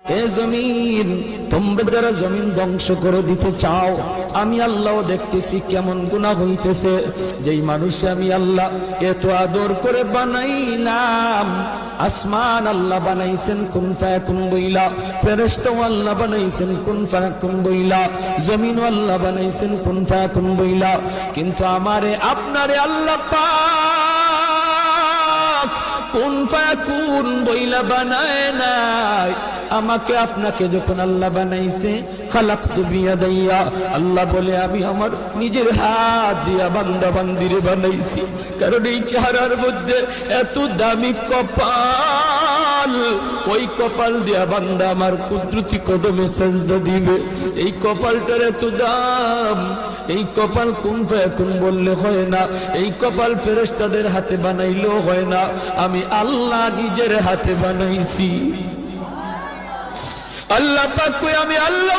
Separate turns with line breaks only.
এ জমিন, তোমরা যারা জমিন ধ্বংস করে দিতে চাও, আমি আল্লাহ দেখতেছি কেমন গুনাহ হইতেছে। যেই মানুষে আমি আল্লাহ এত আদর করে বানাইলাম, আসমান আল্লাহ বানাইছেন কুন ফায়াকুন বইলা, ফেরেশতা আল্লাহ বানাইছেন কুন ফায়াকুন বইলা, জমিন আল্লাহ বানাইছেন কুন ফায়াকুন বইলা, কিন্তু আমারে আপনারে আল্লাহ পাক কুন ফায়াকুন বইলা বানায় নাই। আমাকে আপনাকে যখন আল্লাহ বানাইছে, খালাকতু বিয়াদাইয়া, আল্লাহ বলে আমি আমার নিজের হাত দিয়া বান্দা বান্দিরে বানাইছি। কারণ এই চেহারার মধ্যে এত দামি কপাল, ওই কপাল দিয়া বান্দা আমার কুদরতি কদমে সেজদা দিবে। এই কপালটার এত দাম। এই কপাল কুন ফায়াকুন বললে হয় না, এই কপাল ফেরেশতাদের হাতে বানাইলেও হয় না, আমি আল্লাহ নিজের হাতে বানাইছি। আল্লাহ পাক কই আমি আল্লাহ